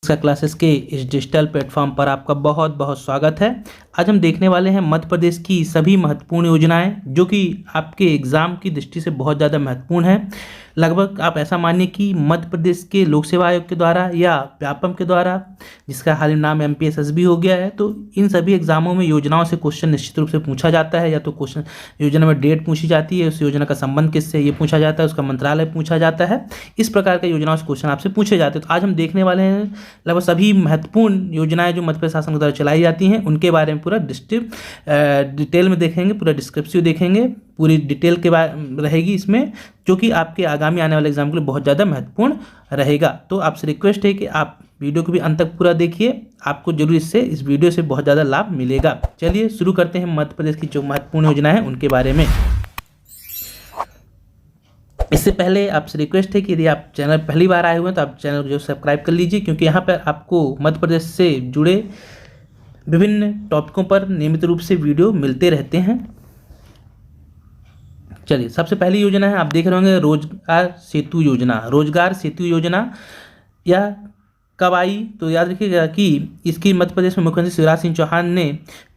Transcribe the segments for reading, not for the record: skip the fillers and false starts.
का क्लासेस के इस डिजिटल प्लेटफॉर्म पर आपका बहुत बहुत स्वागत है। आज हम देखने वाले हैं मध्य प्रदेश की सभी महत्वपूर्ण योजनाएं जो कि आपके एग्ज़ाम की दृष्टि से बहुत ज़्यादा महत्वपूर्ण है। लगभग आप ऐसा मानिए कि मध्य प्रदेश के लोक सेवा आयोग के द्वारा या व्यापम के द्वारा, जिसका हाल ही नाम MPSSB हो गया है, तो इन सभी एग्जामों में योजनाओं से क्वेश्चन निश्चित रूप से पूछा जाता है। या तो क्वेश्चन योजना में डेट पूछी जाती है, उस योजना का संबंध किससे ये पूछा जाता है, उसका मंत्रालय पूछा जाता है। इस प्रकार के योजनाओं से क्वेश्चन आपसे पूछे जाते हैं। तो आज हम देखने वाले हैं लगभग सभी महत्वपूर्ण योजनाएं जो मध्य प्रदेश शासन के द्वारा चलाई जाती हैं उनके बारे में पूरा डिटेल में देखेंगे, पूरा डिस्क्रिप्टिव देखेंगे, पूरी डिटेल के बारे रहेगी इसमें, जो कि आपके आगामी आने वाले एग्जाम के लिए बहुत ज़्यादा महत्वपूर्ण रहेगा। तो आपसे रिक्वेस्ट है कि आप वीडियो को भी अंत तक पूरा देखिए, आपको जरूर इस वीडियो से बहुत ज़्यादा लाभ मिलेगा। चलिए शुरू करते हैं मध्य प्रदेश की जो महत्वपूर्ण योजना है उनके बारे में। इससे पहले आपसे रिक्वेस्ट है कि यदि आप चैनल पहली बार आए हुए हैं तो आप चैनल को जो सब्सक्राइब कर लीजिए, क्योंकि यहाँ पर आपको मध्य प्रदेश से जुड़े विभिन्न टॉपिकों पर नियमित रूप से वीडियो मिलते रहते हैं। चलिए, सबसे पहली योजना है, आप देख रहे होंगे रोजगार सेतु योजना। रोजगार सेतु योजना यह कब आई तो याद रखिएगा कि इसकी मध्य प्रदेश में मुख्यमंत्री शिवराज सिंह चौहान ने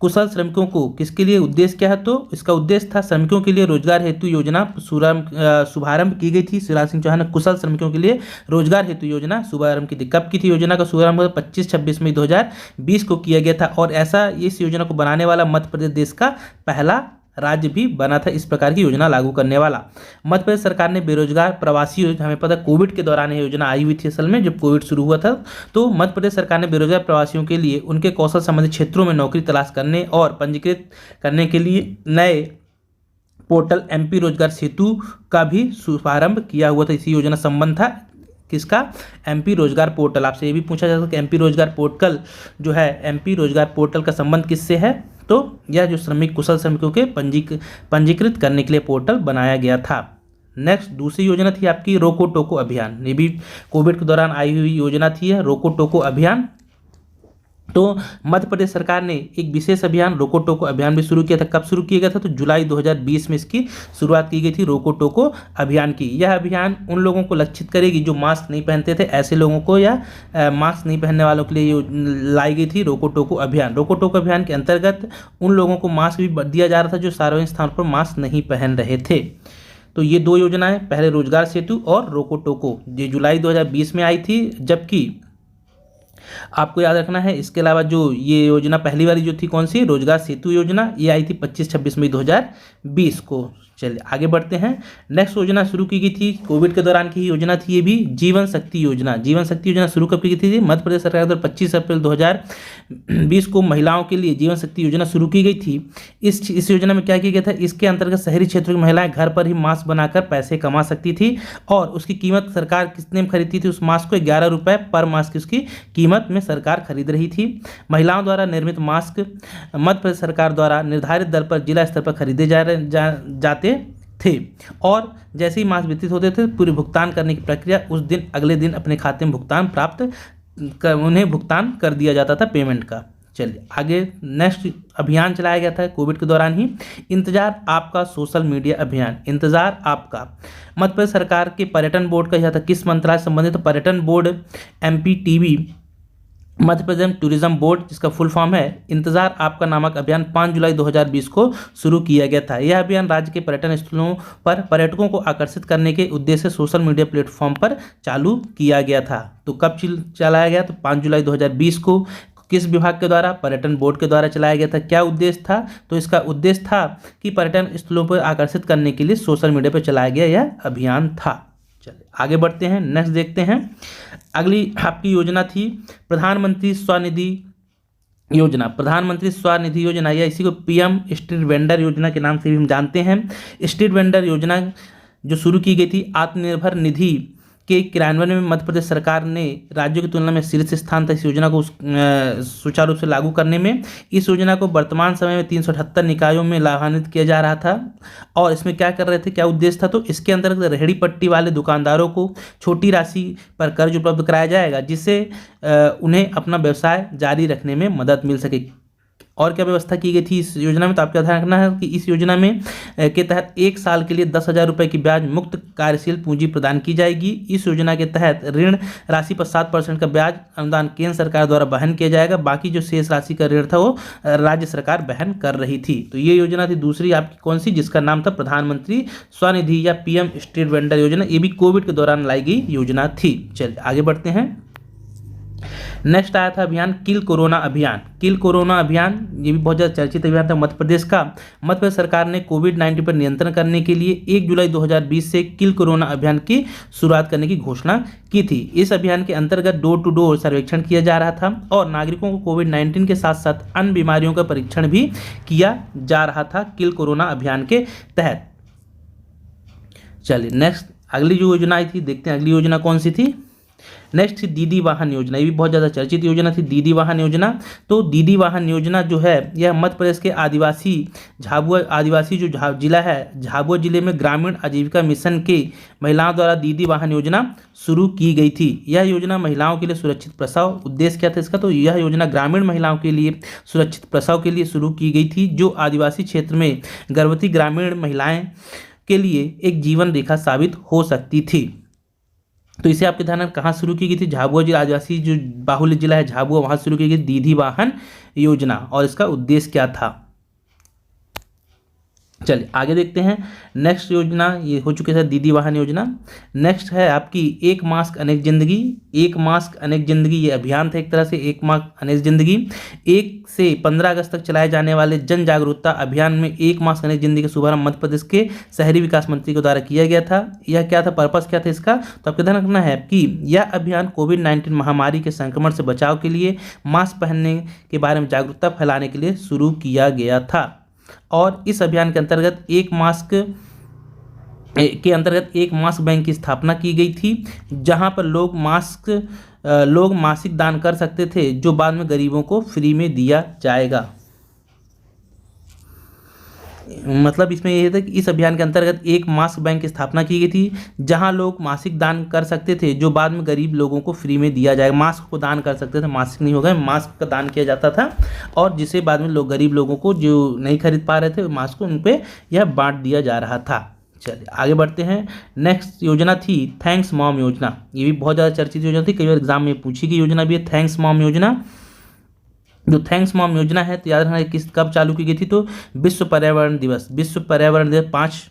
कुशल श्रमिकों को, किसके लिए उद्देश्य क्या है, तो इसका उद्देश्य था श्रमिकों के लिए रोजगार हेतु योजना शुभारंभ की गई थी। शिवराज सिंह चौहान ने कुशल श्रमिकों के लिए रोजगार हेतु योजना शुभारंभ की थी। कब की थी योजना का शुभारंभ? 25-26 मई 2020 को किया गया था। और ऐसा इस योजना को बनाने वाला मध्य प्रदेश देश का पहला राज्य भी बना था इस प्रकार की योजना लागू करने वाला। मध्य प्रदेश सरकार ने बेरोजगार प्रवासी, हमें पता कोविड के दौरान ये योजना आई हुई थी, असल में जब कोविड शुरू हुआ था, तो मध्य प्रदेश सरकार ने बेरोजगार प्रवासियों के लिए उनके कौशल संबंधित क्षेत्रों में नौकरी तलाश करने और पंजीकृत करने के लिए नए पोर्टल MP रोजगार सेतु का भी शुभारंभ किया हुआ था। इसी योजना संबंध था किसका? MP रोजगार पोर्टल। आपसे ये भी पूछा जा सकता है कि MP रोजगार पोर्टल जो है, MP रोजगार पोर्टल का संबंध किससे है? तो यह जो कुशल श्रमिकों के पंजीकृत करने के लिए पोर्टल बनाया गया था। नेक्स्ट दूसरी योजना थी आपकी रोको टोको अभियान। ये भी कोविड के दौरान आई हुई योजना थी, रोको टोको अभियान। तो मध्य प्रदेश सरकार ने एक विशेष अभियान रोको टोको अभियान भी शुरू किया था। कब शुरू किया गया था? तो जुलाई 2020 में इसकी शुरुआत की गई थी, रोको टोको अभियान की। यह अभियान उन लोगों को लक्षित करेगी जो मास्क नहीं पहनते थे, ऐसे लोगों को या मास्क नहीं पहनने वालों के लिए लाई गई थी रोको टोको अभियान। रोको टोको अभियान के अंतर्गत उन लोगों को मास्क भी दिया जा रहा था जो सार्वजनिक स्थान पर मास्क नहीं पहन रहे थे। तो ये दो योजनाएं, पहले रोजगार सेतु और रोको टोको, ये जुलाई 2020 में आई थी। जबकि आपको याद रखना है, इसके अलावा जो ये योजना पहली वाली जो थी कौन सी, रोजगार सेतु योजना, ये आई थी 25-26 मई 2020 को। चलिए आगे बढ़ते हैं। नेक्स्ट योजना शुरू की गई थी, कोविड के दौरान की योजना थी ये भी, जीवन शक्ति योजना। जीवन शक्ति योजना शुरू कब की गई थी? मध्य प्रदेश सरकार द्वारा 25 अप्रैल 2020 को महिलाओं के लिए जीवन शक्ति योजना शुरू की गई थी। इस योजना में क्या किया गया था? इसके अंतर्गत शहरी क्षेत्रों की महिलाएं घर पर ही मास्क बनाकर पैसे कमा सकती थी और उसकी कीमत सरकार कितने में खरीदती थी? उस मास्क को 11 रुपये पर मास्क की उसकी कीमत में सरकार खरीद रही थी। महिलाओं द्वारा निर्मित मास्क मध्य प्रदेश सरकार द्वारा निर्धारित दर पर जिला स्तर पर खरीदे जाते थे और जैसे ही मास्क वितरित होते थे पूरी भुगतान करने की प्रक्रिया उस दिन अगले दिन अपने खाते में उन्हें भुगतान कर दिया जाता था पेमेंट का। चलिए आगे नेक्स्ट अभियान चलाया गया था कोविड के दौरान ही, इंतजार आपका सोशल मीडिया अभियान। इंतजार आपका मध्य प्रदेश सरकार के पर्यटन बोर्ड का यह था, किस मंत्रालय से संबंधित? तो पर्यटन board MPTB, Madhya Pradesh tourism board, जिसका फुल फॉर्म है। इंतजार आपका नामक अभियान 5 जुलाई 2020 को शुरू किया गया था। यह अभियान राज्य के पर्यटन स्थलों पर पर्यटकों को आकर्षित करने के उद्देश्य से सोशल मीडिया प्लेटफॉर्म पर चालू किया गया था। तो कब चलाया गया? तो 5 जुलाई 2020 को। किस विभाग के द्वारा? पर्यटन बोर्ड के द्वारा चलाया गया था। क्या उद्देश्य था? तो इसका उद्देश्य था कि पर्यटन स्थलों पर आकर्षित करने के लिए सोशल मीडिया पर चलाया गया यह अभियान था। चलिए आगे बढ़ते हैं, नेक्स्ट देखते हैं। अगली आपकी योजना थी प्रधानमंत्री स्वनिधि योजना। प्रधानमंत्री स्वनिधि योजना या इसी को PM स्ट्रीट वेंडर योजना के नाम से भी हम जानते हैं। स्ट्रीट वेंडर योजना जो शुरू की गई थी, आत्मनिर्भर निधि के क्रियान्वयन में मध्य प्रदेश सरकार ने राज्यों की तुलना में शीर्ष स्थान था इस योजना को सुचारू रूप से लागू करने में। इस योजना को वर्तमान समय में 378 निकायों में लाभान्वित किया जा रहा था और इसमें क्या कर रहे थे, क्या उद्देश्य था? तो इसके अंतर्गत रेहड़ी पट्टी वाले दुकानदारों को छोटी राशि पर कर्ज उपलब्ध कराया जाएगा, जिससे उन्हें अपना व्यवसाय जारी रखने में मदद मिल सके। और क्या व्यवस्था की गई थी इस योजना में, तो आपका ध्यान रखना है कि इस योजना में के तहत 1 साल के लिए 10,000 रुपये की ब्याज मुक्त कार्यशील पूंजी प्रदान की जाएगी। इस योजना के तहत ऋण राशि पर 7% का ब्याज अनुदान केंद्र सरकार द्वारा वहन किया जाएगा। बाकी जो शेष राशि का ऋण था वो राज्य सरकार वहन कर रही थी। तो ये योजना थी दूसरी आपकी कौन सी, जिसका नाम था प्रधानमंत्री स्वनिधि या पीएम स्ट्रीट वेंडर योजना। ये भी कोविड के दौरान लाई गई योजना थी। चलिए आगे बढ़ते हैं। नेक्स्ट आया था अभियान किल कोरोना अभियान। किल कोरोना अभियान ये भी बहुत ज़्यादा चर्चित अभियान था मध्य प्रदेश का। मध्य प्रदेश सरकार ने कोविड-19 पर नियंत्रण करने के लिए 1 जुलाई 2020 से किल कोरोना अभियान की शुरुआत करने की घोषणा की थी। इस अभियान के अंतर्गत डोर टू डोर सर्वेक्षण किया जा रहा था और नागरिकों को कोविड-19 के साथ साथ अन्य बीमारियों का परीक्षण भी किया जा रहा था किल कोरोना अभियान के तहत। चलिए नेक्स्ट अगली जो योजना आई थी, देखते हैं अगली योजना कौन सी थी। नेक्स्ट थी दीदी वाहन योजना। ये भी बहुत ज़्यादा चर्चित योजना थी दीदी वाहन योजना। तो दीदी वाहन योजना जो है यह मध्य प्रदेश के आदिवासी जो जिला है झाबुआ जिले में ग्रामीण आजीविका मिशन के महिलाओं द्वारा दीदी वाहन योजना शुरू की गई थी। यह योजना महिलाओं के लिए सुरक्षित प्रसव, उद्देश्य क्या था इसका, तो यह योजना ग्रामीण महिलाओं के लिए सुरक्षित प्रसव के लिए शुरू की गई थी, जो आदिवासी क्षेत्र में गर्भवती ग्रामीण महिलाएं के लिए एक जीवन रेखा साबित हो सकती थी। तो इसे आपके ध्यान में कहाँ शुरू की गई थी, झाबुआ जिला आदिवासी जो बाहुल्य जिला है झाबुआ, वहाँ शुरू की गई दीदी वाहन योजना। और इसका उद्देश्य क्या था, चलिए आगे देखते हैं। नेक्स्ट योजना ये हो चुकी है दीदी वाहन योजना। नेक्स्ट है आपकी एक मास्क अनेक जिंदगी। एक मास्क अनेक जिंदगी ये अभियान था एक तरह से, एक मास्क अनेक जिंदगी। 1 से 15 अगस्त तक चलाए जाने वाले जन जागरूकता अभियान में एक मास्क अनेक जिंदगी का शुभारंभ मध्य प्रदेश के शहरी विकास मंत्री के द्वारा किया गया था। यह क्या था, पर्पस क्या था इसका, तो आपको ध्यान रखना है कि यह अभियान कोविड-19 महामारी के संक्रमण से बचाव के लिए मास्क पहनने के बारे में जागरूकता फैलाने के लिए शुरू किया गया था। और इस अभियान के अंतर्गत एक मास्क बैंक की स्थापना की गई थी, जहां पर लोग मासिक दान कर सकते थे, जो बाद में गरीबों को फ्री में दिया जाएगा। मतलब इसमें यह था कि इस अभियान के अंतर्गत एक मास्क बैंक की स्थापना की गई थी, जहां लोग मासिक दान कर सकते थे, जो बाद में गरीब लोगों को फ्री में दिया जाएगा। मास्क को दान कर सकते थे, मास्क नहीं होगा, मास्क का दान किया जाता था और जिसे बाद में गरीब लोगों को जो नहीं खरीद पा रहे थे मास्क को, उन पे यह बांट दिया जा रहा था। चलिए आगे बढ़ते हैं। नेक्स्ट योजना थी थैंक्स मॉम योजना। ये भी बहुत ज़्यादा चर्चित योजना थी, कई बार एग्जाम में पूछी गई योजना भी है थैंक्स मॉम योजना। जो थैंक्स मॉम योजना है तो याद रखना कब चालू की गई थी, तो विश्व पर्यावरण दिवस 5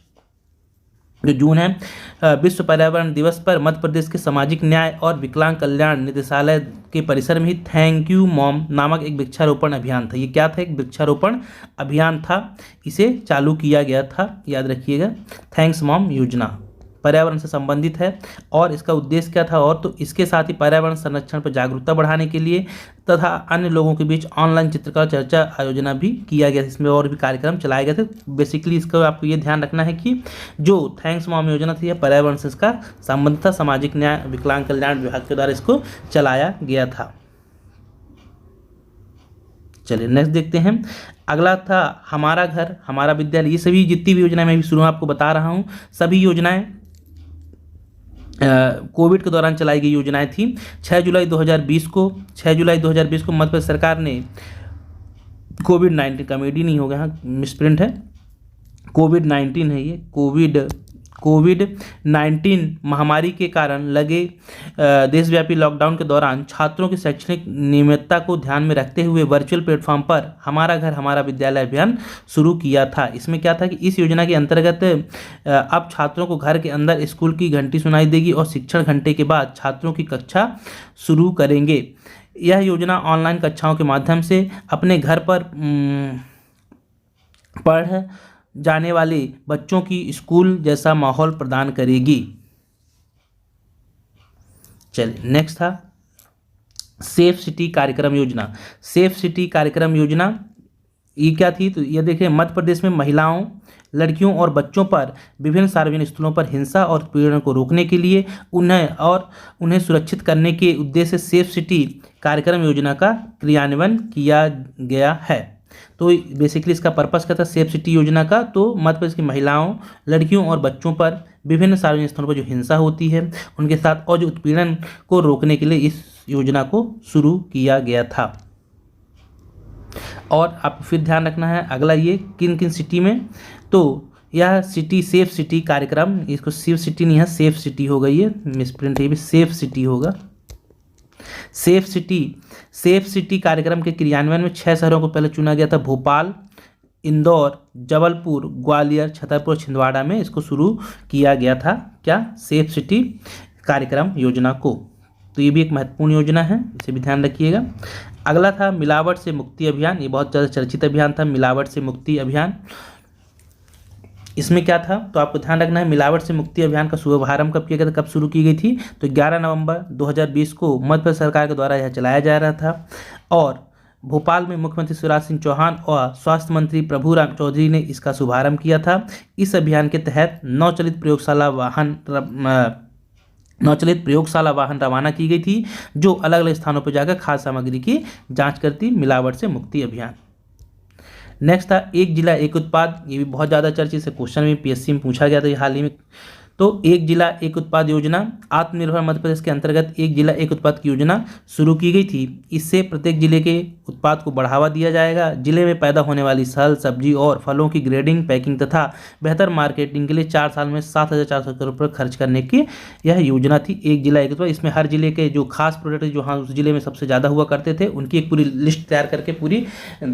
जो जून है, विश्व पर्यावरण दिवस पर मध्य प्रदेश के सामाजिक न्याय और विकलांग कल्याण निदेशालय के परिसर में ही थैंक यू मॉम नामक एक वृक्षारोपण अभियान था। ये क्या था, एक वृक्षारोपण अभियान था, इसे चालू किया गया था, याद रखिएगा। थैंक्स मॉम योजना पर्यावरण से संबंधित है और इसका उद्देश्य क्या था, और तो इसके साथ ही पर्यावरण संरक्षण पर जागरूकता बढ़ाने के लिए तथा अन्य लोगों के बीच ऑनलाइन चित्रकला चर्चा आयोजना भी किया गया। इसमें और भी कार्यक्रम चलाए गए थे। बेसिकली इसका आपको ये ध्यान रखना है कि जो थैंक्स मॉम योजना थी यह पर्यावरण से इसका संबंध था, सामाजिक न्याय विकलांग कल्याण विभाग के द्वारा इसको चलाया गया था। चलिए नेक्स्ट देखते हैं। अगला था हमारा घर हमारा विद्यालय। ये सभी जितनी भी योजनाएं मैं भी शुरू में आपको बता रहा हूँ, सभी योजनाएं कोविड के दौरान चलाई गई योजनाएं थी। 6 जुलाई 2020 को मध्य प्रदेश सरकार ने कोविड-19 कॉमेडी नहीं होगा, यहाँ मिसप्रिंट है, कोविड-19 है ये, कोविड-19 महामारी के कारण लगे देशव्यापी लॉकडाउन के दौरान छात्रों की शैक्षणिक नियमितता को ध्यान में रखते हुए वर्चुअल प्लेटफॉर्म पर हमारा घर हमारा विद्यालय अभियान शुरू किया था। इसमें क्या था कि इस योजना के अंतर्गत अब छात्रों को घर के अंदर स्कूल की घंटी सुनाई देगी और शिक्षण घंटे के बाद छात्रों की कक्षा शुरू करेंगे। यह योजना ऑनलाइन कक्षाओं के माध्यम से अपने घर पर पढ़ जाने वाले बच्चों की स्कूल जैसा माहौल प्रदान करेगी। चलिए नेक्स्ट था सेफ सिटी कार्यक्रम योजना। सेफ सिटी कार्यक्रम योजना ये क्या थी, तो ये देखिए मध्य प्रदेश में महिलाओं लड़कियों और बच्चों पर विभिन्न सार्वजनिक स्थलों पर हिंसा और उत्पीड़न को रोकने के लिए उन्हें सुरक्षित करने के उद्देश्य से सेफ सिटी कार्यक्रम योजना का क्रियान्वयन किया गया है। तो बेसिकली इसका पर्पस क्या था सेफ सिटी योजना का, तो मध्य प्रदेश की महिलाओं लड़कियों और बच्चों पर विभिन्न सार्वजनिक स्थलों पर जो हिंसा होती है उनके साथ और जो उत्पीड़न को रोकने के लिए इस योजना को शुरू किया गया था। और आप फिर ध्यान रखना है अगला ये किन किन सिटी में, तो यह सिटी सेफ सिटी कार्यक्रम, इसको सेफ सिटी नहीं है सेफ सिटी होगा, ये मिसप्रिंट है, सेफ सिटी होगा। सेफ सिटी कार्यक्रम के क्रियान्वयन में 6 शहरों को पहले चुना गया था, भोपाल, इंदौर, जबलपुर, ग्वालियर, छतरपुर, छिंदवाड़ा में इसको शुरू किया गया था, क्या, सेफ सिटी कार्यक्रम योजना को। तो ये भी एक महत्वपूर्ण योजना है, इसे भी ध्यान रखिएगा। अगला था मिलावट से मुक्ति अभियान, ये बहुत ज़्यादा चर्चित अभियान था, मिलावट से मुक्ति अभियान। इसमें क्या था, तो आपको ध्यान रखना है मिलावट से मुक्ति अभियान का शुभारंभ कब किया गया था, कब शुरू की गई थी, तो 11 नवंबर 2020 को मध्य प्रदेश सरकार के द्वारा यह चलाया जा रहा था। और भोपाल में मुख्यमंत्री शिवराज सिंह चौहान और स्वास्थ्य मंत्री प्रभुराम चौधरी ने इसका शुभारंभ किया था। इस अभियान के तहत नवचलित प्रयोगशाला वाहन रवाना की गई थी, जो अलग अलग स्थानों पर जाकर खाद्य सामग्री की जाँच करती, मिलावट से मुक्ति अभियान। नेक्स्ट था एक जिला एक उत्पाद, ये भी बहुत ज़्यादा चर्चित से क्वेश्चन में पीएससी में पूछा गया था ये हाल ही में। तो एक जिला एक उत्पाद योजना आत्मनिर्भर मध्य प्रदेश के अंतर्गत एक जिला एक उत्पाद की योजना शुरू की गई थी। इससे प्रत्येक जिले के उत्पाद को बढ़ावा दिया जाएगा। जिले में पैदा होने वाली फल, सब्जी और फलों की ग्रेडिंग, पैकिंग तथा बेहतर मार्केटिंग के लिए 4 साल में 7,400 करोड़ रुपये खर्च करने की यह योजना थी। एक जिला एक उत्पाद, इसमें हर जिले के जो खास प्रोडक्ट जो हाँ उस जिले में सबसे ज़्यादा हुआ करते थे उनकी एक पूरी लिस्ट तैयार करके पूरी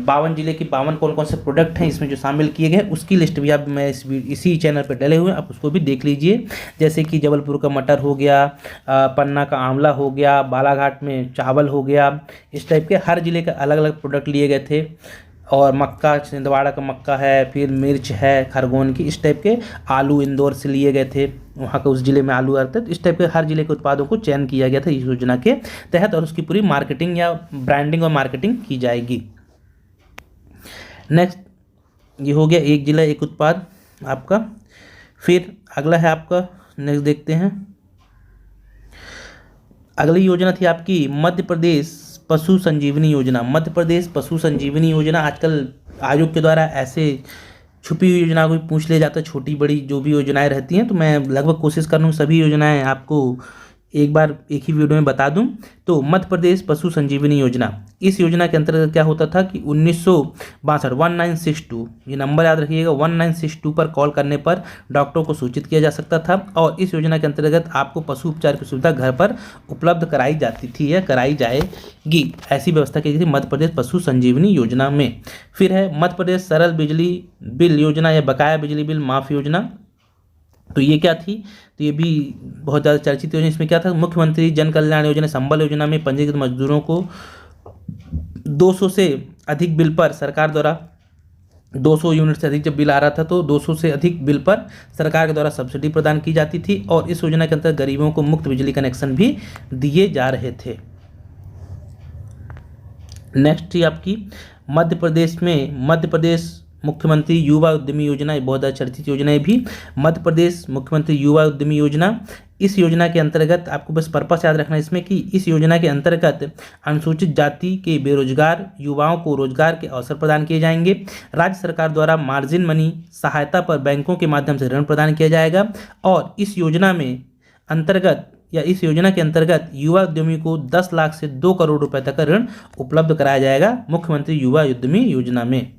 52 जिले की 52 कौन कौन से प्रोडक्ट हैं इसमें जो शामिल किए गए उसकी लिस्ट भी आप मैं इसी चैनल पर डले हुए हैं, आप उसको भी देख लीजिए। जैसे कि जबलपुर का मटर हो गया, पन्ना का आंवला हो गया, बालाघाट में चावल हो गया, इस टाइप के हर जिले का अलग अलग प्रोडक्ट लिए गए थे। और मक्का, छिंदवाड़ा का मक्का है, फिर मिर्च है खरगोन की, इस टाइप के आलू इंदौर से लिए गए थे, वहाँ का उस जिले में आलू आते हैं। तो इस टाइप के हर जिले के उत्पादों को चयन किया गया था इस योजना के तहत और उसकी पूरी मार्केटिंग या ब्रांडिंग और मार्केटिंग की जाएगी। नेक्स्ट ये हो गया एक जिला एक उत्पाद आपका। फिर अगला है आपका, नेक्स्ट देखते हैं, अगली योजना थी आपकी मध्य प्रदेश पशु संजीवनी योजना। मध्य प्रदेश पशु संजीवनी योजना आजकल आयोग के द्वारा ऐसे छुपी हुई योजना को भी पूछ लिया जाता है, छोटी बड़ी जो भी योजनाएं रहती हैं, तो मैं लगभग कोशिश कर रहा हूँ सभी योजनाएं आपको एक बार एक ही वीडियो में बता दूं। तो मध्य प्रदेश पशु संजीवनी योजना, इस योजना के अंतर्गत क्या होता था कि 1962 ये नंबर याद रखिएगा, 1962 पर कॉल करने पर डॉक्टरों को सूचित किया जा सकता था और इस योजना के अंतर्गत आपको पशु उपचार की सुविधा घर पर उपलब्ध कराई जाती थी या कराई जाएगी, ऐसी व्यवस्था की गई थी मध्य प्रदेश पशु संजीवनी योजना में। फिर है मध्य प्रदेश सरल बिजली बिल योजना या बकाया बिजली बिल माफ योजना। तो ये क्या थी, तो ये भी बहुत ज़्यादा चर्चित योजना। इसमें क्या था, मुख्यमंत्री जन कल्याण योजना संबल योजना में पंजीकृत मजदूरों को 200 से अधिक बिल पर सरकार द्वारा 200 यूनिट से अधिक जब बिल आ रहा था तो 200 से अधिक बिल पर सरकार के द्वारा सब्सिडी प्रदान की जाती थी और इस योजना के अंतर्गत गरीबों को मुफ्त बिजली कनेक्शन भी दिए जा रहे थे। नेक्स्ट थी आपकी मध्य प्रदेश मुख्यमंत्री युवा उद्यमी योजना, ये बहुत ज़्यादा चर्चित योजना है भी। मध्य प्रदेश मुख्यमंत्री युवा उद्यमी योजना, इस योजना के अंतर्गत आपको बस पर्पस याद रखना इसमें कि इस योजना के अंतर्गत अनुसूचित जाति के बेरोजगार युवाओं को रोजगार के अवसर प्रदान किए जाएंगे। राज्य सरकार द्वारा मार्जिन मनी सहायता पर बैंकों के माध्यम से ऋण प्रदान किया जाएगा और इस योजना के अंतर्गत युवा उद्यमी को 10 लाख से 2 करोड़ रुपए तक का ऋण उपलब्ध कराया जाएगा मुख्यमंत्री युवा उद्यमी योजना में।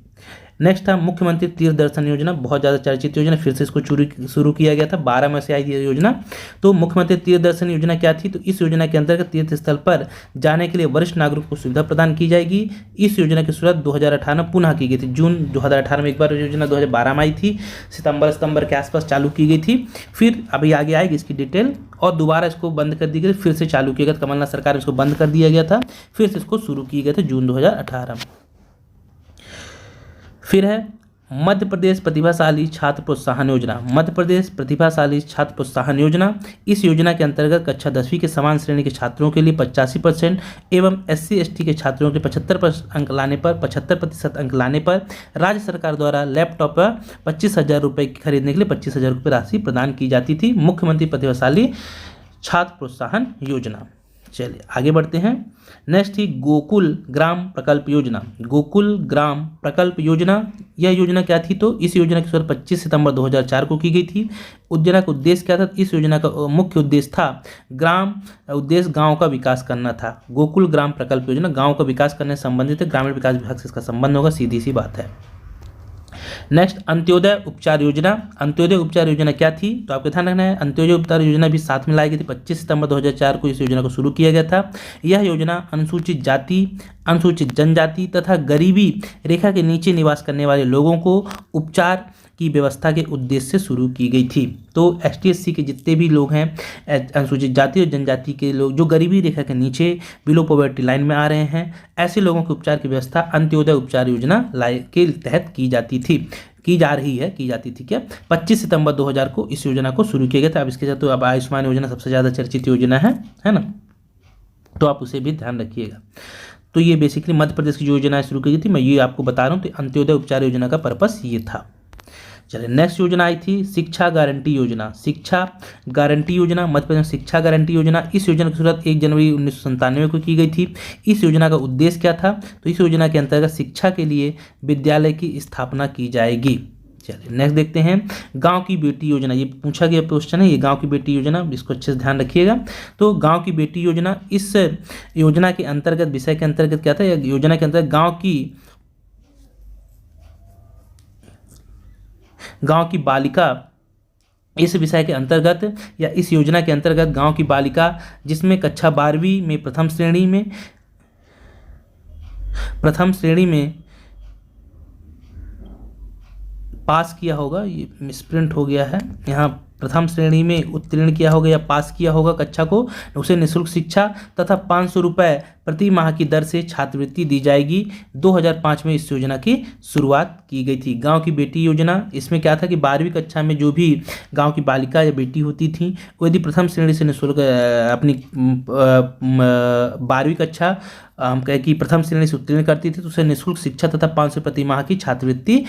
नेक्स्ट था मुख्यमंत्री तीर्थ दर्शन योजना, बहुत ज़्यादा चर्चित योजना, फिर से इसको शुरू किया गया था, 12 में से आई थी योजना। तो मुख्यमंत्री तीर्थ दर्शन योजना क्या थी, तो इस योजना के अंतर्गत तीर्थ स्थल पर जाने के लिए वरिष्ठ नागरिकों को सुविधा प्रदान की जाएगी। इस योजना की शुरुआत 2018 में पुनः की गई थी, जून 2018 में एक बार योजना 2012 में आई थी, सितंबर के आसपास चालू की गई थी। फिर अभी आगे आएगी इसकी डिटेल और दोबारा इसको बंद कर दी गई, फिर से चालू किया गया, कमलनाथ सरकार में इसको बंद कर दिया गया था, फिर से इसको शुरू किया गया था जून 2018 में। फिर है मध्य प्रदेश प्रतिभाशाली छात्र प्रोत्साहन योजना। मध्य प्रदेश प्रतिभाशाली छात्र प्रोत्साहन योजना, इस योजना के अंतर्गत कक्षा 10वीं के समान श्रेणी के छात्रों के लिए 85% एवं SC/ST के छात्रों के 75% अंक लाने पर राज्य सरकार द्वारा लैपटॉप 25,000 रुपये खरीदने के लिए 25,000 रुपये राशि प्रदान की जाती थी। मुख्यमंत्री प्रतिभाशाली छात्र प्रोत्साहन योजना। चलिए आगे बढ़ते हैं। नेक्स्ट थी गोकुल ग्राम प्रकल्प योजना। गोकुल ग्राम प्रकल्प योजना, यह योजना क्या थी? तो इस योजना की शुरुआत 25 सितंबर 2004 को की गई थी। योजना का उद्देश्य क्या था? इस योजना का मुख्य उद्देश्य था गांव का विकास करना था। गोकुल ग्राम प्रकल्प योजना गांव का विकास करने से संबंधित है, ग्रामीण विकास विभाग से इसका संबंध होगा, सीधी सी बात है। नेक्स्ट अंत्योदय उपचार योजना। अंत्योदय उपचार योजना क्या थी? तो आपको ध्यान रखना है, अंत्योदय उपचार योजना भी साथ में लाई गई थी। 25 सितंबर 2004 को इस योजना को शुरू किया गया था। यह योजना अनुसूचित जाति, अनुसूचित जनजाति तथा गरीबी रेखा के नीचे निवास करने वाले लोगों को उपचार की व्यवस्था के उद्देश्य से शुरू की गई थी। तो ST/SC के जितने भी लोग हैं, अनुसूचित जाति और जनजाति के लोग जो गरीबी रेखा के नीचे बिलो पॉवर्टी लाइन में आ रहे हैं, ऐसे लोगों के उपचार की व्यवस्था अंत्योदय उपचार योजना के तहत की जाती थी, की जाती थी क्या? 25 सितंबर 2000 को इस योजना को शुरू किया गया था। अब इसके साथ तो अब आयुष्मान योजना सबसे ज़्यादा चर्चित योजना है ना, तो आप उसे भी ध्यान रखिएगा। तो ये बेसिकली मध्य प्रदेश की योजना शुरू की गई थी, मैं ये आपको बता रहा हूँ। तो अंत्योदय उपचार योजना का पर्पस ये था। चलिए नेक्स्ट योजना आई थी शिक्षा गारंटी योजना। शिक्षा गारंटी योजना, मध्य प्रदेश शिक्षा गारंटी योजना, इस योजना की शुरुआत 1 जनवरी 1997 को की गई थी। इस योजना का उद्देश्य क्या था? तो इस योजना के अंतर्गत शिक्षा के लिए विद्यालय की स्थापना की जाएगी। चलिए नेक्स्ट देखते हैं गांव की बेटी योजना। ये पूछा गया क्वेश्चन है, ये गांव की बेटी योजना, इसको अच्छे से ध्यान रखिएगा। तो गांव की बेटी योजना, इस योजना के अंतर्गत, विषय के अंतर्गत क्या था? योजना के अंतर्गत गांव की बालिका, इस विषय के अंतर्गत या इस योजना के अंतर्गत गांव की बालिका जिसमें कक्षा 12वीं में प्रथम श्रेणी में पास किया होगा, ये मिसप्रिंट हो गया है यहाँ, प्रथम श्रेणी में उत्तीर्ण किया होगा या पास किया होगा कक्षा को, उसे निःशुल्क शिक्षा तथा 500 रुपये प्रति माह की दर से छात्रवृत्ति दी जाएगी। 2005 में इस योजना की शुरुआत की गई थी। गांव की बेटी योजना, इसमें क्या था कि 12वीं कक्षा में जो भी गांव की बालिका या बेटी होती थी, वो यदि प्रथम श्रेणी से निःशुल्क अपनी 12वीं कक्षा हम कहें कि प्रथम श्रेणी से उत्तीर्ण करती थी, तो उसे निःशुल्क शिक्षा तथा 500 प्रति माह की छात्रवृत्ति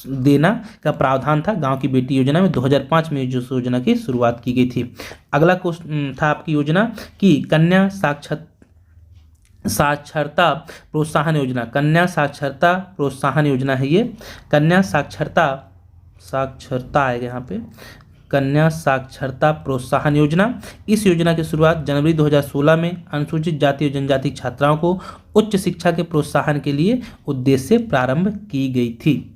देना का प्रावधान था गांव की बेटी योजना में। 2005 में जो योजना की शुरुआत की गई थी। अगला क्वेश्चन था आपकी योजना की कन्या साक्षरता प्रोत्साहन योजना। कन्या साक्षरता प्रोत्साहन योजना है ये। कन्या साक्षरता आएगा यहाँ पे, कन्या साक्षरता प्रोत्साहन योजना। इस योजना की शुरुआत जनवरी 2016 में अनुसूचित जाति और जनजाति छात्राओं को उच्च शिक्षा के प्रोत्साहन के लिए उद्देश्य से प्रारंभ की गई थी।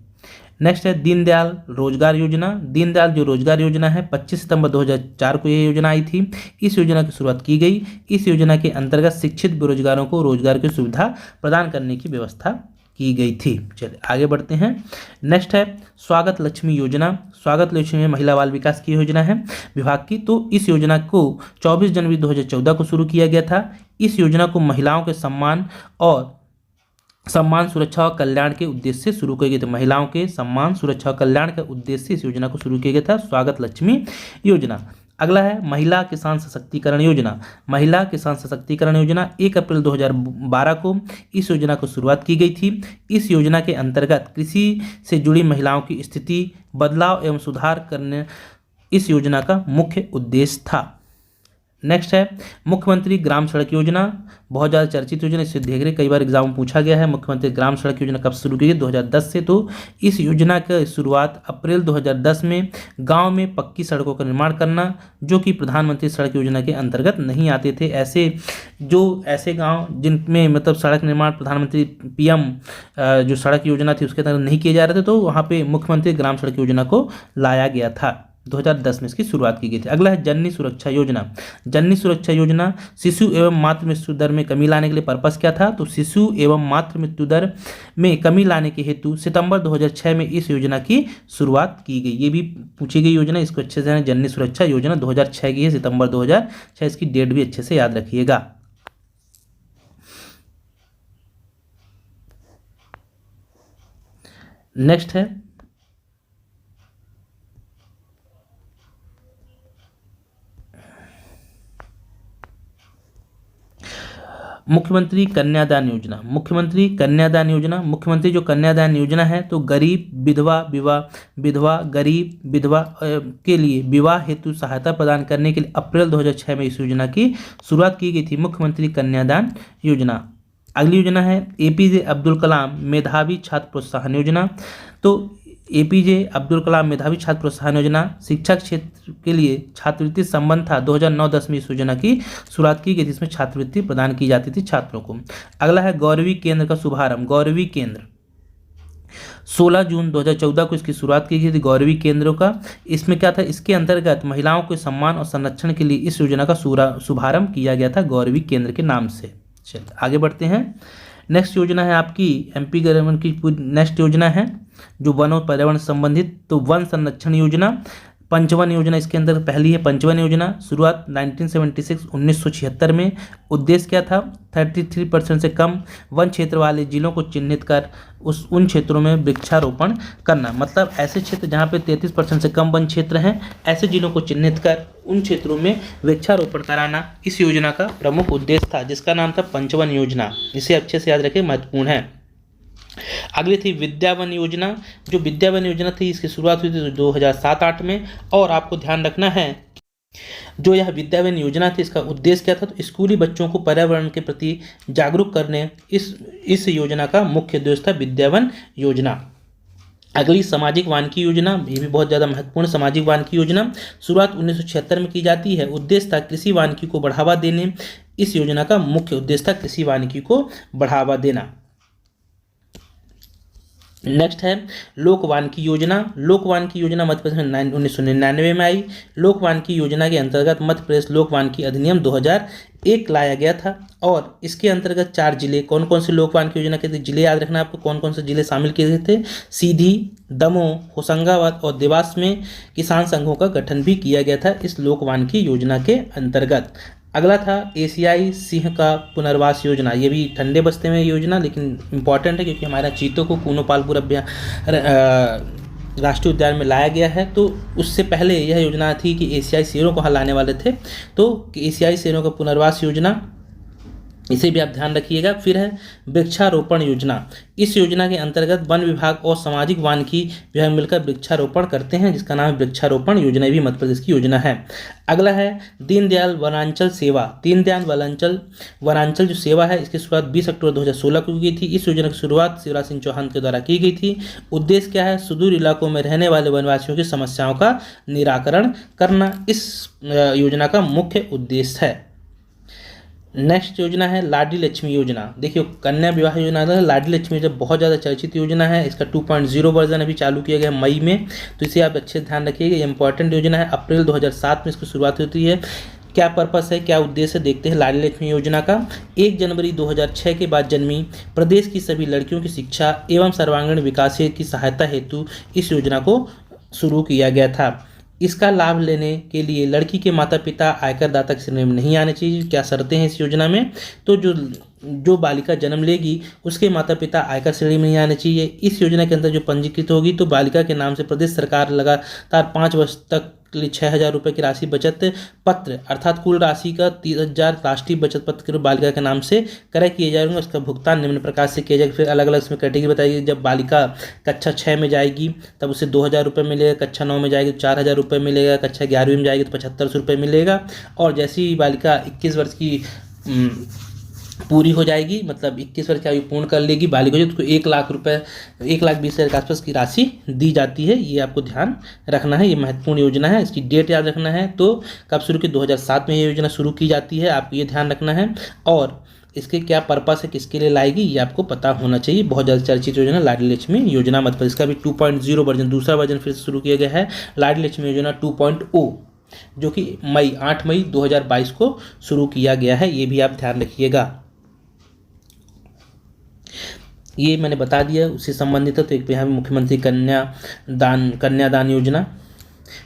नेक्स्ट है दीनदयाल रोजगार योजना। दीनदयाल जो रोजगार योजना है, 25 सितंबर 2004 को यह योजना आई थी। इस योजना की शुरुआत की गई। इस योजना के अंतर्गत शिक्षित बेरोजगारों को रोजगार की सुविधा प्रदान करने की व्यवस्था की गई थी। चलिए आगे बढ़ते हैं। नेक्स्ट है स्वागत लक्ष्मी योजना। स्वागत लक्ष्मी महिला बाल विकास की योजना है विभाग की। तो इस योजना को 24 जनवरी 2014 को शुरू किया गया था। इस योजना को महिलाओं के सम्मान, सुरक्षा और कल्याण के उद्देश्य से शुरू किया गया था। महिलाओं के सम्मान, सुरक्षा और कल्याण के उद्देश्य से इस योजना को शुरू किया गया था, स्वागत लक्ष्मी योजना। अगला है महिला किसान सशक्तिकरण योजना। महिला किसान सशक्तिकरण योजना 1 अप्रैल 2012 को इस योजना को शुरुआत की गई थी। इस योजना के अंतर्गत कृषि से जुड़ी महिलाओं की स्थिति बदलाव एवं सुधार करने इस योजना का मुख्य उद्देश्य था। नेक्स्ट है मुख्यमंत्री ग्राम सड़क योजना। बहुत ज़्यादा चर्चित योजना, इससे देख रहे कई बार एग्जाम में पूछा गया है। मुख्यमंत्री ग्राम सड़क योजना कब शुरू की गई? 2010 से। तो इस योजना की शुरुआत अप्रैल 2010 में गांव में पक्की सड़कों का निर्माण करना, जो कि प्रधानमंत्री सड़क योजना के अंतर्गत नहीं आते थे। ऐसे गांव जिनमें मतलब सड़क निर्माण प्रधानमंत्री PM जो सड़क योजना थी उसके तहत नहीं किए जा रहे थे, तो वहाँ पे मुख्यमंत्री ग्राम सड़क योजना को लाया गया था। 2010 में इसकी शुरुआत की गई थी। अगला है जननी सुरक्षा योजना। जननी सुरक्षा योजना शिशु एवं मातृ मृत्यु दर में कमी लाने के लिए पर्पस क्या था? तो शिशु एवं मातृ मृत्यु दर में कमी लाने के हेतु सितंबर 2006 में इस योजना की शुरुआत की गई। ये भी पूछी गई योजना, इसको अच्छे से जननी सुरक्षा योजना 2006 की है, सितंबर 2006। इसकी डेट भी अच्छे से याद रखिएगा। नेक्स्ट है मुख्यमंत्री कन्यादान योजना, मुख्यमंत्री कन्यादान योजना, मुख्यमंत्री जो कन्यादान योजना है तो गरीब विधवा गरीब विधवा के लिए विवाह हेतु सहायता प्रदान करने के लिए अप्रैल 2006 में इस योजना की शुरुआत की गई थी, मुख्यमंत्री कन्यादान योजना। अगली योजना है एपीजे अब्दुल कलाम मेधावी छात्र प्रोत्साहन योजना। तो एपीजे अब्दुल कलाम मेधावी छात्र प्रोत्साहन योजना शिक्षा क्षेत्र के लिए छात्रवृत्ति संबंध था। 2009-10 में इस योजना की शुरुआत की गई थी, इसमें छात्रवृत्ति प्रदान की जाती थी छात्रों को। अगला है गौरवी केंद्र का शुभारंभ, गौरवी केंद्र 16 जून 2014 को इसकी शुरुआत की गई थी गौरवी केंद्रों का। इसमें क्या था, इसके अंतर्गत महिलाओं के सम्मान और संरक्षण के लिए इस योजना का शुभारंभ किया गया था गौरवी केंद्र के नाम से। चलिए आगे बढ़ते हैं। नेक्स्ट योजना है आपकी एमपी गवर्नमेंट की नेक्स्ट योजना है जो वन और पर्यावरण संबंधित, तो वन संरक्षण योजना, पंचवन योजना इसके अंदर पहली है पंचवन योजना, शुरुआत 1976 में। उद्देश्य क्या था, 33% से कम वन क्षेत्र वाले जिलों को चिन्हित कर उन क्षेत्रों में वृक्षारोपण करना। मतलब ऐसे क्षेत्र जहाँ पे 33% से कम वन क्षेत्र हैं, ऐसे जिलों को चिन्हित कर उन क्षेत्रों में वृक्षारोपण कराना इस योजना का प्रमुख उद्देश्य था, जिसका नाम था पंचवन योजना। इसे अच्छे से याद रखें, महत्वपूर्ण है। अगली थी विद्यावन योजना। जो विद्यावन योजना थी इसकी शुरुआत हुई थी 2007-8 में। और आपको ध्यान रखना है जो यह विद्यावन योजना थी इसका उद्देश्य क्या था, तो स्कूली बच्चों को पर्यावरण के प्रति जागरूक करने इस योजना का मुख्य उद्देश्य था विद्यावन योजना। अगली सामाजिक वानिकी योजना, ये भी बहुत ज़्यादा महत्वपूर्ण सामाजिक वानिकी योजना, शुरुआत 1976 में की जाती है। उद्देश्य था कृषि वानिकी को बढ़ावा देने, इस योजना का मुख्य उद्देश्य था कृषि वानिकी को बढ़ावा देना। नेक्स्ट है लोकवानिकी योजना। लोकवानिकी योजना मध्य प्रदेश में 1999 में आई। लोकवानिकी योजना के अंतर्गत मध्य प्रदेश लोकवानिकी अधिनियम 2001 लाया गया था और इसके अंतर्गत 4 जिले, कौन कौन से लोकवानिकी योजना के जिले याद रखना आपको, कौन कौन से जिले शामिल किए गए थे, सीधी, दमोह, होशंगाबाद और देवास में किसान संघों का गठन भी किया गया था इस लोकवानिकी योजना के अंतर्गत। अगला था एशियाई सिंह का पुनर्वास योजना। ये भी ठंडे बस्ते में योजना, लेकिन इम्पॉर्टेंट है क्योंकि हमारा चीतों को कूनो पालपुर राष्ट्रीय उद्यान में लाया गया है। तो उससे पहले यह योजना थी कि एशियाई शेरों को लाने वाले थे, तो एशियाई शेरों का पुनर्वास योजना, इसे भी आप ध्यान रखिएगा। फिर है वृक्षारोपण योजना। इस योजना के अंतर्गत वन विभाग और सामाजिक वानिकी विभाग मिलकर वृक्षारोपण करते हैं, जिसका नाम है वृक्षारोपण योजना, भी मध्य प्रदेश की योजना है। अगला है दीनदयाल वनांचल सेवा। दीनदयाल वनांचल जो सेवा है इसकी शुरुआत 20 अक्टूबर 2016 को की गई थी। इस योजना की शुरुआत शिवराज सिंह चौहान के द्वारा की गई थी। उद्देश्य क्या है, सुदूर इलाकों में रहने वाले वनवासियों की समस्याओं का निराकरण करना इस योजना का मुख्य उद्देश्य है। नेक्स्ट योजना है लाडली लक्ष्मी योजना। देखिए कन्या विवाह योजना, लाडली लक्ष्मी योजना बहुत ज़्यादा चर्चित योजना है। इसका 2.0 वर्जन अभी चालू किया गया मई में, तो इसे आप अच्छे से ध्यान रखिएगा। ये इंपॉर्टेंट योजना है। अप्रैल 2007 में इसकी शुरुआत होती है। क्या पर्पस है, क्या उद्देश्य है, देखते हैं लाडली लक्ष्मी योजना का। 1 जनवरी 2006 के बाद जन्मी प्रदेश की सभी लड़कियों की शिक्षा एवं सर्वांगीण विकास की सहायता हेतु इस योजना को शुरू किया गया था। इसका लाभ लेने के लिए लड़की के माता पिता आयकर दाता की श्रेणी में नहीं आने चाहिए। क्या शर्तें हैं इस योजना में, तो जो बालिका जन्म लेगी उसके माता पिता आयकर श्रेणी में नहीं आने चाहिए। इस योजना के अंदर जो पंजीकृत होगी तो बालिका के नाम से प्रदेश सरकार लगातार 5 वर्ष तक के लिए 6,000 रुपये की राशि बचत पत्र, अर्थात कुल राशि का 30,000 राष्ट्रीय बचत पत्र के रूप बालिका के नाम से क्रय किए जाएंगे। उसका भुगतान निम्न प्रकार से किया जाएगा। फिर अलग अलग इसमें कैटेगरी बताइए। जब बालिका कक्षा 6 में जाएगी तब उसे 2,000 रुपये मिलेगा, कक्षा 9 में जाएगी तो 4,000 रुपये मिलेगा, कक्षा 11वीं में जाएगी तो 7500 रुपये मिलेगा, और जैसे ही बालिका 21 वर्ष की पूरी हो जाएगी, मतलब 21 वर्ष की आयु पूर्ण कर लेगी बालिका जो, तो 1,00,000 रुपये 1,20,000 के आसपास की राशि दी जाती है। ये आपको ध्यान रखना है, ये महत्वपूर्ण योजना है। इसकी डेट याद रखना है। तो कब शुरू की, 2007 में ये योजना शुरू की जाती है, आपको ये ध्यान रखना है। और इसके क्या पर्पस है, किसके लिए लाएगी, ये आपको पता होना चाहिए। बहुत ज़्यादा चर्चित योजना लाडली लक्ष्मी योजना मध्य प्रदेश का भी 2.0 वर्जन, दूसरा वर्जन फिर से शुरू किया गया है लाडली लक्ष्मी योजना 2.0, जो कि 8 मई 2022 को शुरू किया गया है। ये भी आप ध्यान रखिएगा। ये मैंने बता दिया, उससे संबंधित है। तो एक यहाँ मुख्यमंत्री कन्यादान योजना,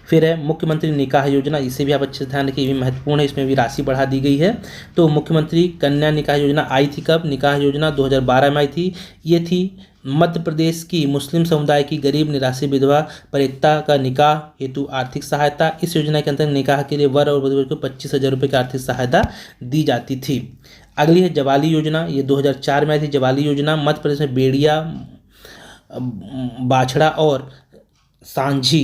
फिर है मुख्यमंत्री निकाह योजना। इसे भी आप अच्छे से ध्यान रखिए, ये भी महत्वपूर्ण है। इसमें भी राशि बढ़ा दी गई है। तो मुख्यमंत्री कन्या निकाह योजना आई थी कब, निकाह योजना 2012 में आई थी। ये थी मध्य प्रदेश की मुस्लिम समुदाय की गरीब निराश्रित विधवा पर एकता का निकाह हेतु आर्थिक सहायता। इस योजना के अंतर्गत निकाह के लिए वर और वधू को 25,000 रुपये की आर्थिक सहायता दी जाती थी। अगली है जवाली योजना, ये 2004 में आई थी। जवाली योजना मध्य प्रदेश में बेड़िया, बाछड़ा और सांसी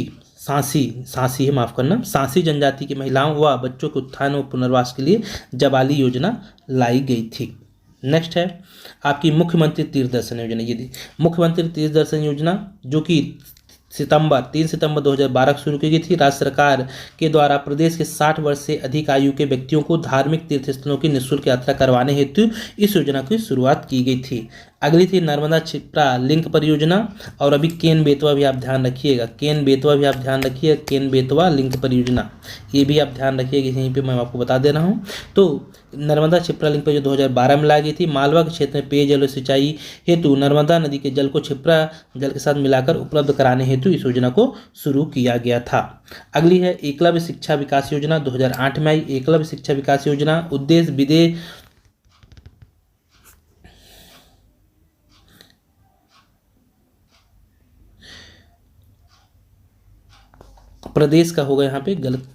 है, माफ करना, सांसी जनजाति की महिलाओं व बच्चों के उत्थान व पुनर्वास के लिए जवाली योजना लाई गई थी। नेक्स्ट है आपकी मुख्यमंत्री तीर्थ दर्शन योजना। ये मुख्यमंत्री तीर्थ दर्शन योजना जो कि 3 सितंबर 2012 को शुरू की गई थी। राज्य सरकार के द्वारा प्रदेश के 60 वर्ष से अधिक आयु के व्यक्तियों को धार्मिक तीर्थ स्थलों की निःशुल्क यात्रा करवाने हेतु इस योजना की शुरुआत की गई थी। अगली थी नर्मदा छिप्रा लिंक परियोजना, और अभी केन बेतवा भी आप ध्यान रखिएगा, केन बेतवा लिंक परियोजना, ये भी आप ध्यान रखिएगा, यहीं पे मैं आपको बता दे रहा हूँ। तो नर्मदा छिप्रा लिंक पर जो 2012 में लाई गई थी। मालवा के क्षेत्र में पेयजल और सिंचाई हेतु नर्मदा नदी के जल को छिप्रा जल के साथ मिलाकर उपलब्ध कराने हेतु इस योजना को शुरू किया गया था। अगली है एकलव्य शिक्षा विकास योजना, 2008 में आई। एकलव्य शिक्षा विकास योजना उद्देश्य विदेश प्रदेश का होगा, यहाँ पे गलत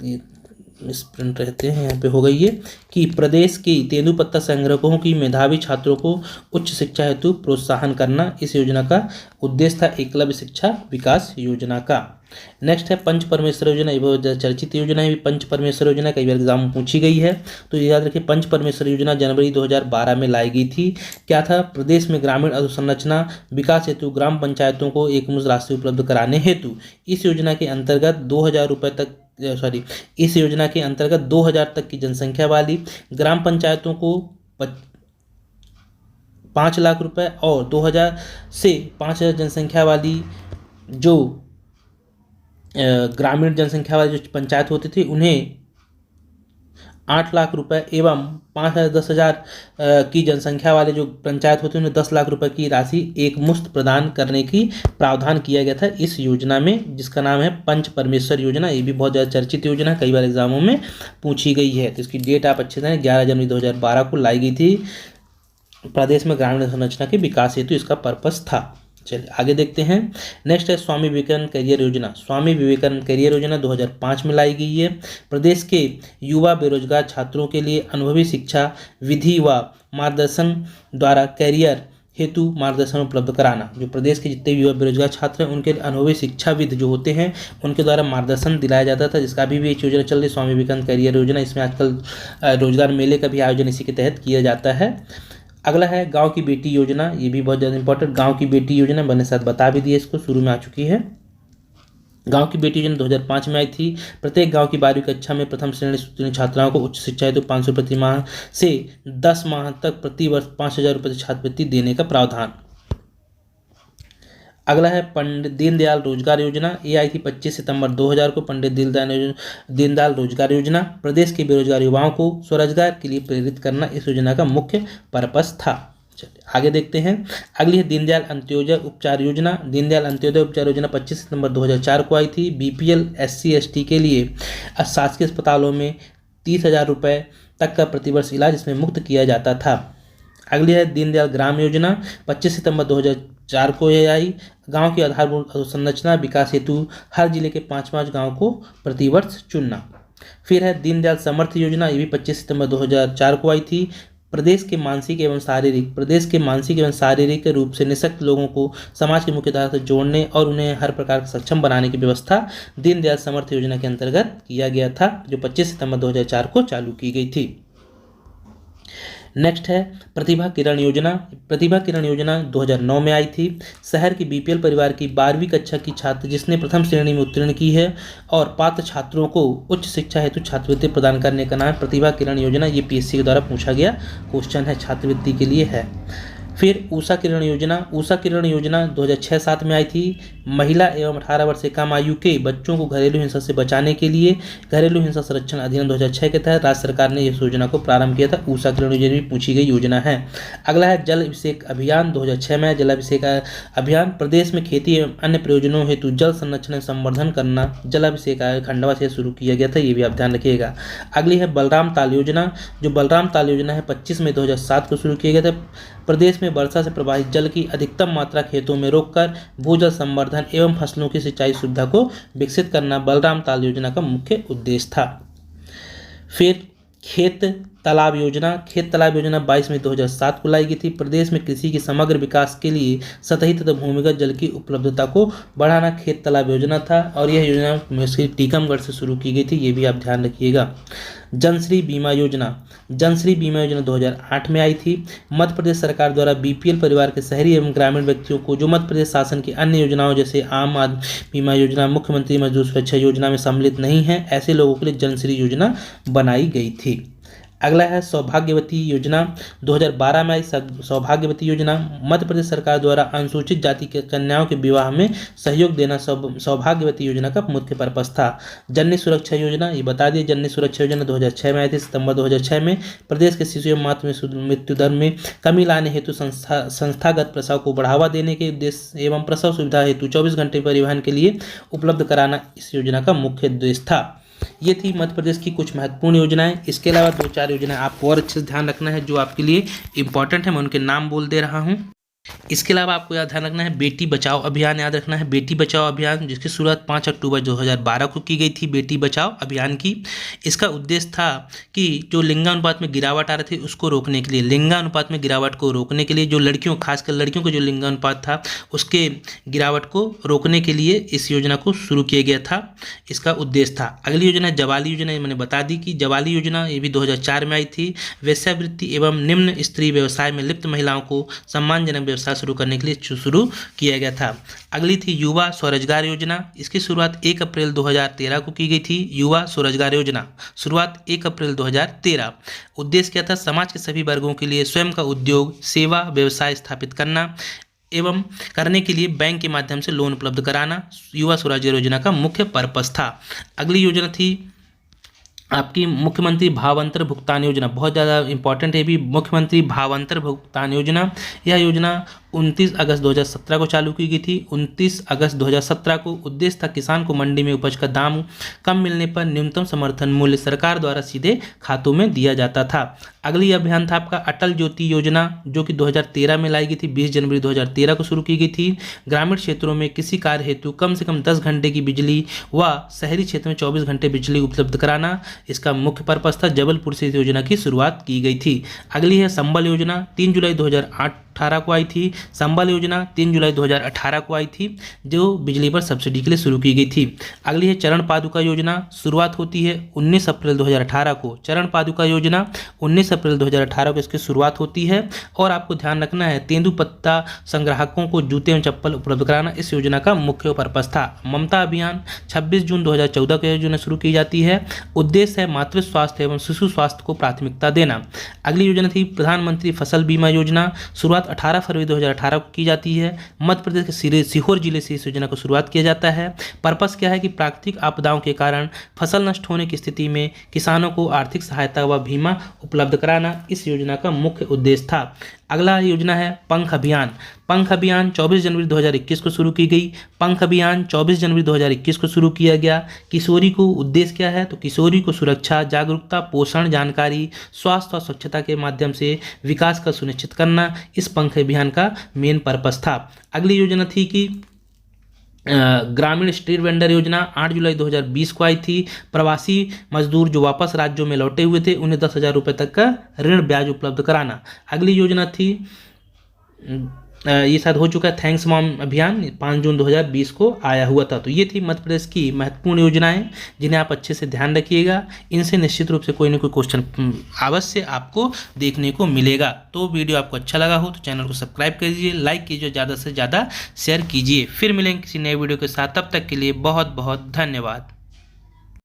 मिसप्रिंट रहते हैं, यहाँ पे हो गई है कि प्रदेश की तेंदुपत्ता संग्राहकों की मेधावी छात्रों को उच्च शिक्षा हेतु प्रोत्साहन करना इस योजना का उद्देश्य था, एकलव्य शिक्षा विकास योजना का। नेक्स्ट है पंच परमेश्वर योजना, ये बहुत चर्चित योजना है। पंच परमेश्वर योजना कई बार एग्जाम में पूछी गई है, तो याद रखिए पंच परमेश्वर योजना जनवरी 2012 में लाई गई थी। क्या था? प्रदेश में ग्रामीण अधोसंरचना विकास हेतु ग्राम पंचायतों को एकमुश्त राशि उपलब्ध कराने हेतु इस योजना के अंतर्गत 2000 रुपये तक इस योजना के अंतर्गत 2000 तक की जनसंख्या वाली ग्राम पंचायतों को 5 लाख रुपए और 2000 से 5000 जनसंख्या वाली जो ग्रामीण जनसंख्या वाली जो पंचायत होती थी उन्हें 8 लाख रुपए एवं 5000 10,000 की जनसंख्या वाले जो पंचायत होते हैं उन्हें 10 लाख रुपए की राशि एक मुश्त प्रदान करने की प्रावधान किया गया था इस योजना में, जिसका नाम है पंच परमेश्वर योजना। ये भी बहुत ज़्यादा चर्चित योजना है, कई बार एग्जामों में पूछी गई है। तो इसकी डेट आप अच्छे से 11 जनवरी 2012 को लाई गई थी। प्रदेश में ग्रामीण संरचना के विकास हेतु इसका पर्पस था। चलिए आगे देखते हैं। नेक्स्ट है स्वामी विवेकानंद करियर योजना। स्वामी विवेकानंद करियर योजना 2005 में लाई गई है। प्रदेश के युवा बेरोजगार छात्रों के लिए अनुभवी शिक्षा विधि व मार्गदर्शन द्वारा करियर हेतु मार्गदर्शन उपलब्ध कराना। जो प्रदेश के जितने युवा बेरोजगार छात्र हैं उनके अनुभवी शिक्षाविद जो होते हैं उनके द्वारा मार्गदर्शन दिलाया जाता था, जिसका भी एक योजना चल रही स्वामी विवेकानंद करियर योजना। इसमें आजकल रोजगार मेले का भी आयोजन इसी के तहत किया जाता है। अगला है गांव की बेटी योजना, ये भी बहुत ज़्यादा इंपॉर्टेंट। गांव की बेटी योजना मैंने साथ बता भी दिया, इसको शुरू में आ चुकी है। गांव की बेटी योजना 2005 में आई थी। प्रत्येक गांव की 12वीं कक्षा में प्रथम श्रेणी से उत्तीर्ण छात्राओं को उच्च शिक्षा हेतु 500 प्रति माह से 10 माह तक प्रति वर्ष 5000 रुपये छात्रवृत्ति देने का प्रावधान। अगला है पंडित दीनदयाल रोजगार योजना। ये आई थी 25 सितंबर 2000 को। पंडित दीनदयाल रोजगार योजना प्रदेश के बेरोजगार युवाओं को स्वरोजगार के लिए प्रेरित करना इस योजना का मुख्य पर्पस था। चलिए आगे देखते हैं। अगली है दीनदयाल अंत्योदय उपचार योजना। दीनदयाल अंत्योदय उपचार योजना 25 सितंबर 2004 को आई थी। BPL SC ST के लिए शासकीय अस्पतालों में 30,000 रुपये तक का प्रतिवर्ष इलाज इसमें मुक्त किया जाता था। अगली है दीनदयाल ग्राम योजना 25 सितंबर 2004 को यह आई। गांव की आधारभूत संरचना विकास हेतु हर जिले के 5-5 गांव को प्रतिवर्ष चुनना। फिर है दीनदयाल समर्थ योजना, ये भी 25 सितंबर 2004 को आई थी। प्रदेश के मानसिक एवं शारीरिक रूप से निःशक्त लोगों को समाज की मुख्य धारा से जोड़ने और उन्हें हर प्रकार से सक्षम बनाने की व्यवस्था दीनदयाल समर्थ योजना के अंतर्गत किया गया था, जो 25 सितंबर 2004 को चालू की गई थी। नेक्स्ट है प्रतिभा किरण योजना। प्रतिभा किरण योजना 2009 में आई थी। शहर की BPL परिवार की 12वीं कक्षा की छात्र जिसने प्रथम श्रेणी में उत्तीर्ण की है और पात्र छात्रों को उच्च शिक्षा हेतु छात्रवृत्ति प्रदान करने का नाम प्रतिभा किरण योजना। ये PSC के द्वारा पूछा गया क्वेश्चन है, छात्रवृत्ति के लिए है। फिर ऊषा किरण योजना। ऊषा किरण योजना 2006-07 में आई थी। महिला एवं 18 वर्ष से कम आयु के बच्चों को घरेलू हिंसा से बचाने के लिए घरेलू हिंसा संरक्षण अधिनियम 2006 के तहत राज्य सरकार ने इस योजना को प्रारंभ किया था। ऊषा किरण योजना भी पूछी गई योजना है। अगला है जल अभिषेक अभियान 2006 में। जल अभिषेक अभियान प्रदेश में खेती एवं अन्य प्रयोजनों हेतु जल संरक्षण एवं संवर्धन करना जल अभिषेक खंडवा से शुरू किया गया था, ये भी आप ध्यान रखिएगा। अगली है बलराम ताल योजना। जो बलराम ताल योजना है 25 मई 2007 को शुरू किया गया था। प्रदेश में वर्षा से प्रवाहित जल की अधिकतम मात्रा खेतों में रोककर भूजल संवर्धन एवं फसलों की सिंचाई सुविधा को विकसित करना बलराम ताल योजना का मुख्य उद्देश्य था। फिर खेत तालाब योजना, खेत तालाब योजना 22 मई 2007 को लाई गई थी। प्रदेश में कृषि के समग्र विकास के लिए सतही तथा भूमिगत जल की उपलब्धता को बढ़ाना खेत तालाब योजना था और यह योजना टीकमगढ़ से शुरू की गई थी, ये भी आप ध्यान रखिएगा। जनश्री बीमा योजना, जनश्री बीमा योजना 2008 में आई थी। मध्य प्रदेश सरकार द्वारा बीपीएल परिवार के शहरी एवं ग्रामीण व्यक्तियों को जो मध्य प्रदेश शासन की अन्य योजनाओं जैसे आम आदमी बीमा योजना, मुख्यमंत्री मजदूर सुरक्षा योजना में सम्मिलित नहीं है, ऐसे लोगों के लिए जनश्री योजना बनाई गई थी। अगला है सौभाग्यवती योजना, 2012 में आई सौभाग्यवती योजना। मध्य प्रदेश सरकार द्वारा अनुसूचित जाति के कन्याओं के विवाह में सहयोग देना सौभाग्यवती योजना का मुख्य पर्पस था। जननी सुरक्षा योजना, ये बता दिए, जननी सुरक्षा योजना 2006 में आई थी। सितंबर 2006 में प्रदेश के शिशु एवं मातृ मृत्यु दर में कमी लाने हेतु संस्थागत प्रसव को बढ़ावा देने के उद्देश्य एवं प्रसव सुविधा हेतु 24 घंटे परिवहन के लिए उपलब्ध कराना इस योजना का मुख्य उद्देश्य था। ये थी मध्य प्रदेश की कुछ महत्वपूर्ण योजनाएं। इसके अलावा 2-4 योजनाएं आपको और अच्छे से ध्यान रखना है जो आपके लिए इंपॉर्टेंट है, मैं उनके नाम बोल दे रहा हूं। इसके अलावा आपको याद ध्यान रखना है बेटी बचाओ अभियान, याद रखना है बेटी बचाओ अभियान, जिसकी शुरुआत 5 अक्टूबर 2012 को की गई थी बेटी बचाओ अभियान की। इसका उद्देश्य था कि जो लिंगानुपात में गिरावट आ रही थी उसको रोकने के लिए, लिंगानुपात में गिरावट को रोकने के लिए, जो लड़कियों खासकर लड़कियों का जो लिंगानुपात था उसके गिरावट को रोकने के लिए इस योजना को शुरू किया गया था, इसका उद्देश्य था। अगली योजना जवाली योजना, मैंने बता दी कि जवाली योजना ये भी 2004 में आई थी। वेश्यावृत्ति एवं निम्न स्त्री व्यवसाय में लिप्त महिलाओं को सम्मानजनक व्यवसाय शुरू करने के लिए शुरू किया गया था। अगली थी युवा स्वरोजगार योजना, इसकी शुरुआत 1 अप्रैल 2013 को की गई थी। युवा स्वरोजगार योजना शुरुआत 1 अप्रैल 2013। उद्देश्य क्या था? समाज के सभी वर्गों के लिए स्वयं का उद्योग सेवा व्यवसाय स्थापित करना एवं करने के लिए बैंक के माध्यम से लोन उपलब्ध कराना युवा स्वरोजगार योजना का मुख्य पर्पस था। अगली योजना थी आपकी मुख्यमंत्री भावांतर भुगतान योजना, बहुत ज़्यादा इंपॉर्टेंट है भी, मुख्यमंत्री भावांतर भुगतान योजना। यह योजना 29 अगस्त 2017 को चालू की गई थी। 29 अगस्त 2017 को उद्देश्य था किसान को मंडी में उपज का दाम कम मिलने पर न्यूनतम समर्थन मूल्य सरकार द्वारा सीधे खातों में दिया जाता था। अगली अभियान था आपका अटल ज्योति योजना, जो कि 2013 में लाई गई थी। 20 जनवरी 2013 को शुरू की गई थी। ग्रामीण क्षेत्रों में किसी कार्य हेतु कम से कम 10 घंटे की बिजली व शहरी क्षेत्र में 24 घंटे बिजली उपलब्ध कराना इसका मुख्य पर्पस था। जबलपुर से इस योजना की शुरुआत की गई थी। अगली है संबल योजना, 3 जुलाई 2018 को आई थी। संबल योजना 3 जुलाई 2018 को आई थी, जो बिजली पर सब्सिडी के लिए शुरू की गई थी। अगली है चरण पादुका योजना, शुरुआत होती है 19 अप्रैल 2018 को। चरण पादुका योजना 19 अप्रैल 2018 को इसकी शुरुआत होती है। और आपको ध्यान रखना है तेंदुपत्ता संग्राहकों को जूते एवं चप्पल उपलब्ध कराना इस योजना का मुख्य पर्पस था। ममता अभियान 26 जून 2014 को योजना शुरू की जाती है। उद्देश्य है मातृ स्वास्थ्य एवं शिशु स्वास्थ्य को प्राथमिकता देना। अगली योजना थी प्रधानमंत्री फसल बीमा योजना, शुरुआत 18 फरवरी 2018 को की जाती है। मध्य प्रदेश के सीहोर जिले से इस योजना को शुरुआत किया जाता है। पर्पस क्या है कि प्राकृतिक आपदाओं के कारण फसल नष्ट होने की स्थिति में किसानों को आर्थिक सहायता व बीमा उपलब्ध कराना इस योजना का मुख्य उद्देश्य था। अगला योजना है पंख अभियान। पंख अभियान 24 जनवरी 2021 को शुरू की गई। पंख अभियान 24 जनवरी 2021 को शुरू किया गया। किशोरी को उद्देश्य क्या है? तो किशोरी को सुरक्षा, जागरूकता, पोषण, जानकारी, स्वास्थ्य और स्वच्छता के माध्यम से विकास का सुनिश्चित करना इस पंख अभियान का मेन पर्पस था। अगली योजना थी कि ग्रामीण स्ट्रीट वेंडर योजना, 8 जुलाई 2020 को आई थी। प्रवासी मजदूर जो वापस राज्यों में लौटे हुए थे उन्हें 10,000 रुपये तक का ऋण ब्याज उपलब्ध कराना। अगली योजना थी ये शायद हो चुका है थैंक्स मॉम अभियान, 5 जून 2020 को आया हुआ था। तो ये थी मध्य प्रदेश की महत्वपूर्ण योजनाएं जिन्हें आप अच्छे से ध्यान रखिएगा। इनसे निश्चित रूप से कोई ना कोई क्वेश्चन अवश्य आपको देखने को मिलेगा। तो वीडियो आपको अच्छा लगा हो तो चैनल को सब्सक्राइब कीजिए, लाइक कीजिए, ज़्यादा से ज़्यादा शेयर कीजिए। फिर मिलेंगे किसी नए वीडियो के साथ, तब तक के लिए बहुत बहुत धन्यवाद।